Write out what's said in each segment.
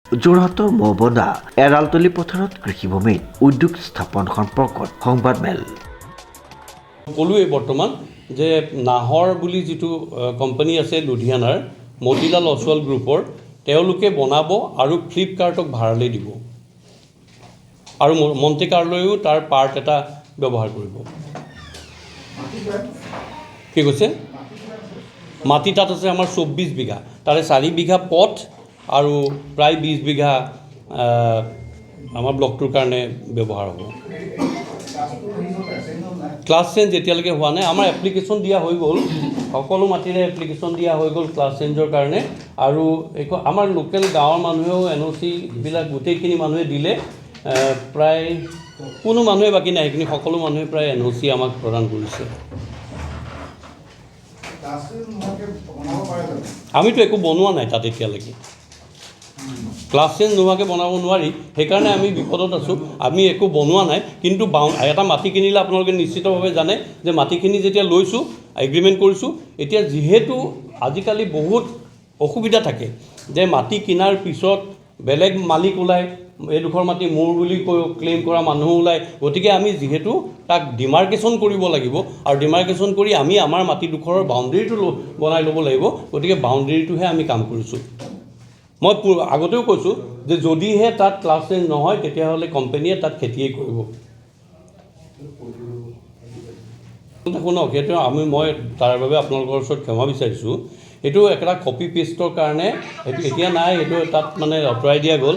যোৰহাটৰ মৌবন্দা এৰালতলী পথাৰত কৃষিভূমিত উদ্যোগ স্থাপন সম্পৰ্কত সংবাদমেল। ক'লোৱেই বৰ্তমান যে নাহৰ বুলি যিটো কোম্পানী আছে লুধিয়ানাৰ মতিলাল অছৱাল গ্ৰুপৰ, তেওঁলোকে বনাব আৰু ফ্লিপকাৰ্টক ভাড়ালৈ দিব আৰু মণ্টে কাৰ্লোৱেও তাৰ পাৰ্ট এটা ব্যৱহাৰ কৰিব। কি কৈছে? মাটি তাত আছে আমাৰ 24 বিঘা, তাৰে 4 বিঘা পথ আৰু প্ৰায় 20 বিঘা আমাৰ ব্লকটোৰ কাৰণে ব্যৱহাৰ হ'ব। ক্লাছ চেঞ্জ এতিয়ালৈকে হোৱা নাই। আমাৰ এপ্লিকেশ্যন দিয়া হৈ গ'ল, সকলো মাটিৰে এপ্লিকেশ্যন দিয়া হৈ গ'ল ক্লাছ চেঞ্জৰ কাৰণে। আৰু আমাৰ লোকেল গাঁৱৰ মানুহেও NOC বিলাক গোটেইখিনি মানুহে দিলে, প্ৰায় কোনো মানুহে বাকী নাই, সেইখিনি সকলো মানুহে প্ৰায় NOC আমাক প্ৰদান কৰিছে। আমিতো একো বনোৱা নাই তাত এতিয়ালৈকে, ক্লাছ চেঞ্জ নোহোৱাকৈ বনাব নোৱাৰি, সেইকাৰণে আমি বিপদত আছোঁ। আমি একো বনোৱা নাই, কিন্তু এটা মাটি কিনিলে আপোনালোকে নিশ্চিতভাৱে জানে যে মাটিখিনি যেতিয়া লৈছোঁ, এগ্ৰিমেণ্ট কৰিছোঁ, এতিয়া যিহেতু আজিকালি বহুত অসুবিধা থাকে যে মাটি কিনাৰ পিছত বেলেগ মালিক ওলায়, এইডোখৰ মাটি মোৰ বুলি ক্লেইম কৰা মানুহ ওলায়। গতিকে আমি যিহেতু তাক ডিমাৰ্কেশ্যন কৰিব লাগিব, আৰু ডিমাৰ্কেশ্যন কৰি আমি আমাৰ মাটিডোখৰৰ বাউণ্ডেৰীটো বনাই ল'ব লাগিব। গতিকে বাউণ্ডেৰীটোহে আমি কাম কৰিছোঁ। মই আগতেও কৈছোঁ যে যদিহে তাত ক্লাছ চেঞ্জ নহয়, তেতিয়াহ'লে কোম্পানীয়ে তাত খেতিয়ে কৰিব। শুনক, সেইটো মই তাৰ বাবে আপোনালোকৰ ওচৰত ক্ষমা বিচাৰিছোঁ। সেইটো এটা কপি পেষ্টৰ কাৰণে সেইটো এতিয়া নাই, সেইটো তাত মানে আঁতৰাই দিয়া গ'ল।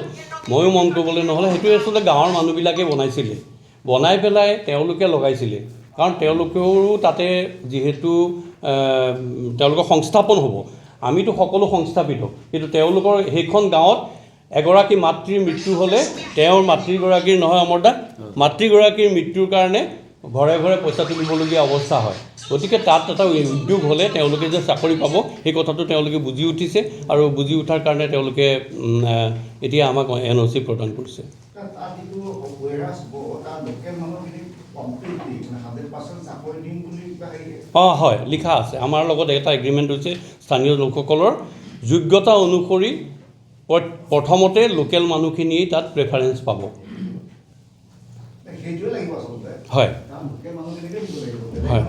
ময়ো মন কৰিবলৈ নহ'লে, সেইটো আচলতে গাঁৱৰ মানুহবিলাকে বনাইছিলে, বনাই পেলাই তেওঁলোকে লগাইছিলে। কাৰণ তেওঁলোকেও তাতে যিহেতু তেওঁলোকৰ সংস্থাপন হ'ব, আমিতো সকলো সংস্থাপিত, কিন্তু তেওঁলোকৰ সেইখন গাঁৱত এগৰাকী মাতৃৰ মৃত্যু হ'লে, তেওঁৰ মাতৃগৰাকীৰ নহয় অমৰদা, মাতৃগৰাকীৰ মৃত্যুৰ কাৰণে ঘৰে ঘৰে পইচা তুলিবলগীয়া অৱস্থা হয়। গতিকে তাত এটা উদ্যোগ হ'লে তেওঁলোকে যে চাকৰি পাব, সেই কথাটো তেওঁলোকে বুজি উঠিছে, আৰু বুজি উঠাৰ কাৰণে তেওঁলোকে এতিয়া আমাক NOC প্ৰদান কৰিছে। অঁ হয়, লিখা আছে আমাৰ লগত এটা এগ্ৰিমেণ্ট হৈছে, স্থানীয় লোকসকলৰ যোগ্যতা অনুসৰি প্ৰথমতে লোকেল মানুহখিনিয়ে তাত প্ৰেফাৰেঞ্চ পাব। হয় হয়,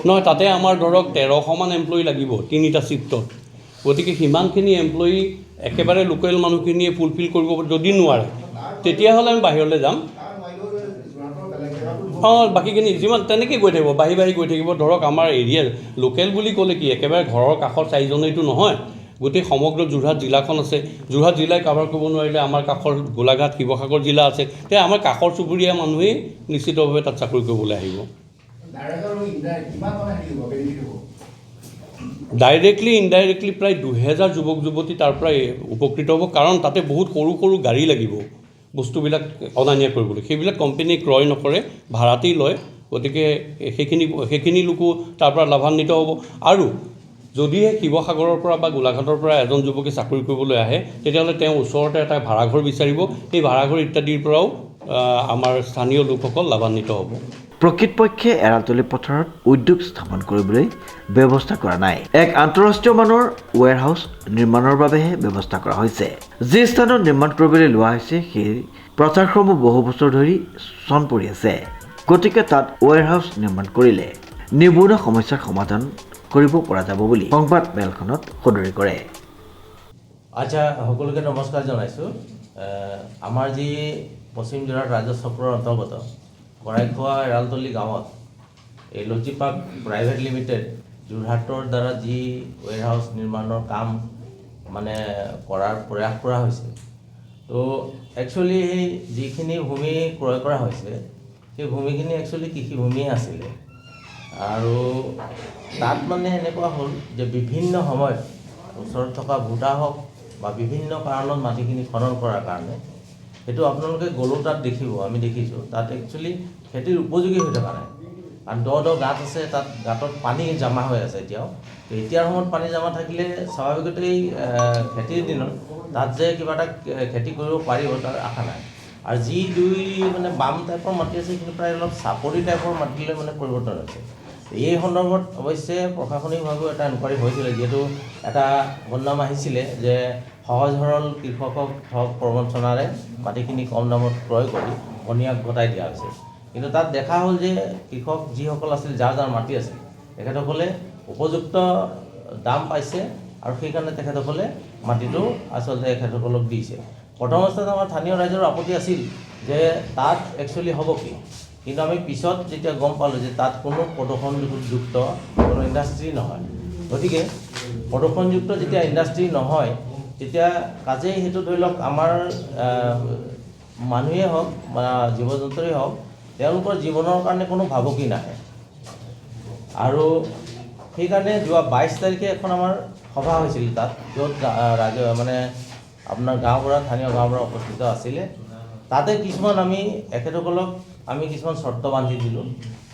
নহয় তাতে আমাৰ ধৰক 1300মান এমপ্লয়ী লাগিব 3টা শ্বিফ্টত। গতিকে সিমানখিনি এমপ্লয়ী একেবাৰে লোকেল মানুহখিনিয়ে ফুলফিল কৰিব যদি নোৱাৰে, তেতিয়াহ'লে আমি বাহিৰলৈ যাম। অঁ, বাকীখিনি যিমান তেনেকৈ গৈ থাকিব, বাঢ়ি গৈ থাকিব। ধৰক আমাৰ এৰিয়াৰ লোকেল বুলি ক'লে কি, একেবাৰে ঘৰৰ কাষৰ 4জনেইটো নহয়, গোটেই সমগ্ৰ যোৰহাট জিলাখন আছে। যোৰহাট জিলাই কাভাৰ কৰিব নোৱাৰিলে আমাৰ কাষৰ গোলাঘাট, শিৱসাগৰ জিলা আছে। তেতিয়া আমাৰ কাষৰ চুবুৰীয়া মানুহেই নিশ্চিতভাৱে তাত চাকৰি কৰিবলৈ আহিব। ডাইৰেক্টলি ইনডাইৰেক্টলি প্ৰায় 2000 যুৱক যুৱতী তাৰ পৰাই উপকৃত হ'ব। কাৰণ তাতে বহুত সৰু সৰু গাড়ী লাগিব বস্তুবিলাক অনা নিয়া কৰিবলৈ, সেইবিলাক কোম্পানীয়ে ক্ৰয় নকৰে, ভাড়াতেই লয়। গতিকে সেইখিনি লোকো তাৰ পৰা লাভান্বিত হ'ব। আৰু যদিহে শিৱসাগৰৰ পৰা বা গোলাঘাটৰ পৰা এজন যুৱকে চাকৰি কৰিবলৈ আহে, তেতিয়াহ'লে তেওঁ ওচৰতে এটা ভাড়াঘৰ বিচাৰিব। সেই ভাড়াঘৰ ইত্যাদিৰ পৰাও আমাৰ স্থানীয় লোকসকল লাভান্বিত হ'ব। প্ৰকৃতপক্ষে এৰালতলী পথাৰত উদ্যোগ স্থাপন কৰিবলৈ ব্যৱস্থা কৰা নাই। এক আন্তঃৰাষ্ট্ৰীয় মানৰ ৱেৰহাউচ নিৰ্মাণৰ বাবেহে ব্যৱস্থা কৰা হৈছে। যি স্থানত নিৰ্মাণ কৰিবলৈ লোৱা হৈছে, সেই প্ৰচাৰসমূহ বহু বছৰ ধৰি চন পৰি আছে। গতিকে তাত ৱেৰহাউচ নিৰ্মাণ কৰিলে নিবনুৱা সমস্যাৰ সমাধান কৰিব পৰা যাব বুলি সংবাদ মেলখনত সদৰি কৰে। আচ্ছা, সকলোকে নমস্কাৰ জনাইছোঁ। আমাৰ যি পশ্চিম যোৰহাট ৰাজহ চক্ৰৰ অন্তৰ্গত কৰাইখোৱা এৰালতলী গাঁৱত এই লজিপাক প্ৰাইভেট লিমিটেড যোৰহাটৰ দ্বাৰা যি ৱেৰহাউচ নিৰ্মাণৰ কাম মানে কৰাৰ প্ৰয়াস কৰা হৈছে, তো একচুৱেলি সেই যিখিনি ভূমি ক্ৰয় কৰা হৈছে, সেই ভূমিখিনি একচুৱেলি কৃষিভূমিয়ে আছিলে। আৰু তাত মানে এনেকুৱা হ'ল যে বিভিন্ন সময়ত ওচৰত থকা ভোটা হওক বা বিভিন্ন কাৰণত মাটিখিনি খনন কৰাৰ কাৰণে, সেইটো আপোনালোকে গ'লেও তাত দেখিব, আমি দেখিছোঁ তাত একচুৱেলি খেতিৰ উপযোগী হৈ থকা নাই। কাৰণ দ গাঁত আছে, তাত গাঁতত পানী জমা হৈ আছে এতিয়াও। তো এতিয়াৰ সময়ত পানী জমা থাকিলে স্বাভাৱিকতেই খেতিৰ দিনত তাত যে কিবা এটা খেতি কৰিব পাৰিব তাৰ আশা নাই। আৰু যি দুই মানে বাম টাইপৰ মাটি আছে, সেইখিনি প্ৰায় অলপ চাপৰি টাইপৰ মাটিলৈ মানে পৰিৱৰ্তন হৈছে। এই সন্দৰ্ভত অৱশ্যে প্ৰশাসনিকভাৱেও এটা ইনকুৱাৰী হৈছিলে, যিহেতু এটা বদনাম আহিছিলে যে সহজ সৰল কৃষকক ধৰক প্ৰবঞ্চনাৰে মাটিখিনি কম দামত ক্ৰয় কৰি বনিয়াক গতাই দিয়া হৈছে। কিন্তু তাত দেখা হ'ল যে কৃষক যিসকল আছিল, যাৰ যাৰ মাটি আছিল, তেখেতসকলে উপযুক্ত দাম পাইছে আৰু সেইকাৰণে তেখেতসকলে মাটিটো আচলতে তেখেতসকলক দিছে। প্ৰথম অৱস্থাত আমাৰ স্থানীয় ৰাইজৰ আপত্তি আছিল যে তাত একচুৱেলি হ'ব কি, কিন্তু আমি পিছত যেতিয়া গম পালোঁ যে তাত কোনো প্ৰদূষণযুক্ত কোনো ইণ্ডাষ্ট্ৰী নহয়। গতিকে প্ৰদূষণযুক্ত যেতিয়া ইণ্ডাষ্ট্ৰী নহয়, তেতিয়া কাজেই সেইটো ধৰি লওক আমাৰ মানুহেই হওক বা জীৱ জন্তুৱেই হওক, তেওঁলোকৰ জীৱনৰ কাৰণে কোনো ভাবুকি নাহে। আৰু সেইকাৰণে যোৱা 22 তাৰিখে এখন আমাৰ সভা হৈছিল তাত, য'ত মানে আপোনাৰ গাঁওবুঢ়া, স্থানীয় গাঁওবুঢ়া উপস্থিত আছিলে। তাতে কিছুমান আমি এখেতসকলক আমি কিছুমান চৰ্ত বান্ধি দিলোঁ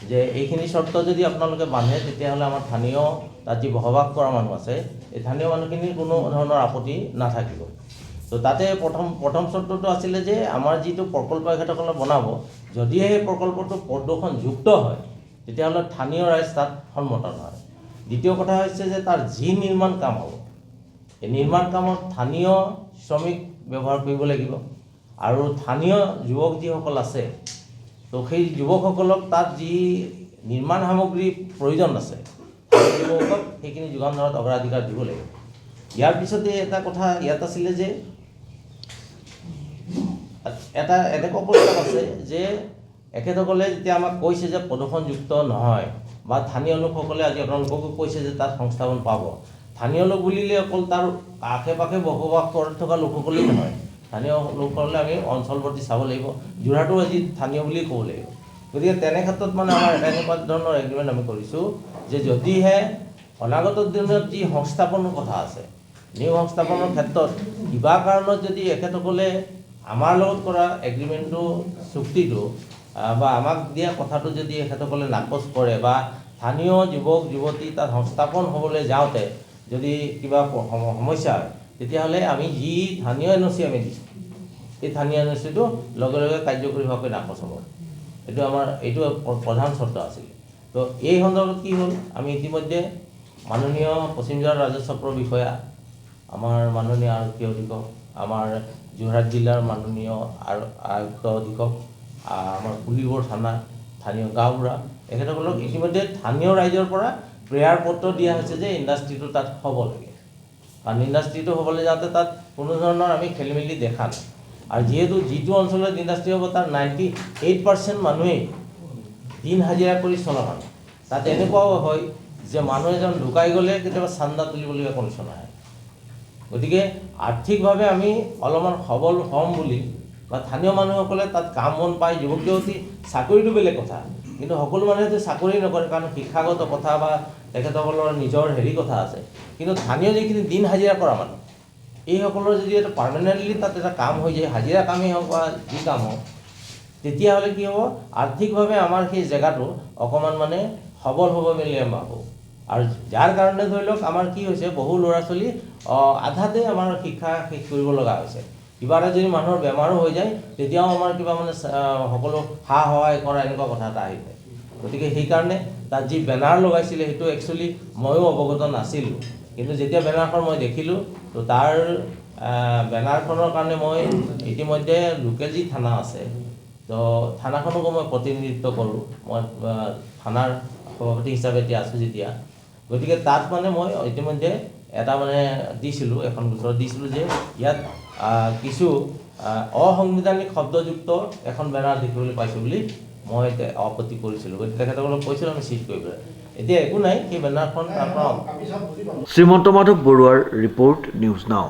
যে এইখিনি চৰ্ত যদি আপোনালোকে বান্ধে, তেতিয়াহ'লে আমাৰ স্থানীয় তাত যি বসবাস কৰা মানুহ আছে, এই স্থানীয় মানুহখিনিৰ কোনো ধৰণৰ আপত্তি নাথাকিব। তো তাতে প্ৰথম চৰ্তটো আছিলে যে আমাৰ যিটো প্ৰকল্প এখেতসকলে বনাব, যদিহে সেই প্ৰকল্পটো প্ৰদূষণযুক্ত হয়, তেতিয়াহ'লে স্থানীয় ৰাইজ তাত সন্মত নহয়। দ্বিতীয় কথা হৈছে যে তাৰ যি নিৰ্মাণ কাম হ'ব, এই নিৰ্মাণ কামত স্থানীয় শ্ৰমিক ব্যৱহাৰ কৰিব লাগিব আৰু স্থানীয় যুৱক যিসকল আছে, তো সেই যুৱকসকলক তাত যি নিৰ্মাণ সামগ্ৰীৰ প্ৰয়োজন আছে, যুৱকক সেইখিনি যোগান ধৰাত অগ্ৰাধিকাৰ দিব লাগিব। ইয়াৰ পিছতে এটা কথা ইয়াত আছিলে যে এটা এনেকুৱা প্ৰস্তাৱ আছে যে এখেতসকলে যেতিয়া আমাক কৈছে যে প্ৰদূষণযুক্ত নহয়, বা স্থানীয় লোকসকলে আজি আপোনালোককো কৈছে যে তাত সংস্থাপন পাব। স্থানীয় লোক বুলিলে অকল তাৰ আশে পাশে বসবাস কৰি থকা লোকসকলেই নহয়, স্থানীয় লোকসকলে আমি অঞ্চলৱৰ্তী চাব লাগিব। যোৰহাটো আজি স্থানীয় বুলি ক'ব লাগিব। গতিকে তেনে ক্ষেত্ৰত মানে আমাৰ এটা এনেকুৱা ধৰণৰ এগ্ৰিমেণ্ট আমি কৰিছোঁ যে যদিহে অনাগত দিনত যি সংস্থাপনৰ কথা আছে, নিউ সংস্থাপনৰ ক্ষেত্ৰত কিবা কাৰণত যদি এখেতসকলে আমাৰ লগত কৰা এগ্ৰিমেণ্টটো, চুক্তিটো বা আমাক দিয়া কথাটো যদি এখেতসকলে নাকচ কৰে, বা স্থানীয় যুৱক যুৱতী তাত সংস্থাপন হ'বলৈ যাওঁতে যদি কিবা সমস্যা হয়, তেতিয়াহ'লে আমি যি স্থানীয় NOC আমি দিছোঁ, এই স্থানীয় NOCটো লগে লগে কাৰ্যকৰী হোৱাকৈ নাকচ হ'ব। এইটো প্ৰধান চৰ্ত আছিল। তো এই সন্দৰ্ভত কি হ'ল, আমি ইতিমধ্যে মাননীয় পশ্চিম জিলাৰ ৰাজহ চক্ৰৰ বিষয়া, আমাৰ মাননীয় আৰক্ষী অধীক্ষক, আমাৰ যোৰহাট জিলাৰ মাননীয় আয়ুক্ত অধীক্ষক, আমাৰ পুলিবৰ থানা, স্থানীয় গাঁওবুঢ়া, এখেতসকলক ইতিমধ্যে স্থানীয় ৰাইজৰ পৰা প্ৰেয়াৰ পত্ৰ দিয়া হৈছে যে ইণ্ডাষ্ট্ৰীটো তাত হ'ব লাগে। কাৰণ ইণ্ডাষ্ট্ৰীটো হ'বলৈ যাওঁতে তাত কোনো ধৰণৰ আমি খেলি মেলি দেখা নাই। আৰু যিহেতু যিটো অঞ্চলত ইণ্ডাষ্ট্ৰী হ'ব তাৰ 98% মানুহেই দিন হাজিৰা কৰি চলা মানুহ। তাত এনেকুৱাও হয় যে মানুহ এজন ঢুকাই গ'লে কেতিয়াবা চান্দা তুলিবলগীয়া কণ্ডিশ্যন আহে। গতিকে আৰ্থিকভাৱে আমি অলপমান সবল হ'ম বুলি, বা স্থানীয় মানুহসকলে তাত কাম বন পায়, যুৱক যুৱতী, চাকৰিটো বেলেগ কথা, কিন্তু সকলো মানুহেতো চাকৰি নকৰে, কাৰণ শিক্ষাগত কথা বা তেখেতসকলৰ নিজৰ কথা আছে। কিন্তু স্থানীয় যিখিনি দিন হাজিৰা কৰা মানুহ, এইসকলৰ যদি এটা পাৰ্মানেণ্টলি তাত এটা কাম হৈ যায়, হাজিৰা কামেই হওক বা যি কাম হওক, তেতিয়াহ'লে কি হ'ব, আৰ্থিকভাৱে আমাৰ সেই জেগাটো অকণমান মানে সবল হ'ব বুলি আমি ভাবোঁ। আৰু যাৰ কাৰণে ধৰি লওক আমাৰ কি হৈছে, বহু ল'ৰা ছোৱালী আধাতে আমাৰ শিক্ষা শেষ কৰিব লগা হৈছে। কিবা এটা যদি মানুহৰ বেমাৰো হৈ যায়, তেতিয়াও আমাৰ কিবা মানে সকলো সা সহায় কৰা এনেকুৱা কথা এটা আহি যায়। গতিকে সেইকাৰণে তাত যি বেনাৰ লগাইছিলে সেইটো একচুৱেলি ময়ো অৱগত নাছিলোঁ, কিন্তু যেতিয়া বেনাৰখন মই দেখিলোঁ, তো তাৰ বেনাৰখনৰ কাৰণে মই ইতিমধ্যে লোকেল যি থানা আছে, তো থানাখনকো মই প্ৰতিনিধিত্ব কৰোঁ। মই থানাৰ সভাপতি হিচাপে এতিয়া আছোঁ যেতিয়া, গতিকে তাত মানে মই ইতিমধ্যে এটা মানে দিছিলোঁ, এখন গোচৰ দিছিলোঁ যে ইয়াত কিছু অসাংবিধানিক শব্দযুক্ত এখন বেনাৰ দেখিবলৈ পাইছোঁ বুলি মই আপত্তি কৰিছিলোঁ। গতিকে তেখেতসকলক কৈছিলোঁ আমি চিজ কৰিবলৈ। এতিয়া একো নাই, সেই বেনাৰখন তাৰ পৰা শ্ৰীমন্ত মাধৱ বৰুৱাৰ ৰিপৰ্ট, নিউজ নাও।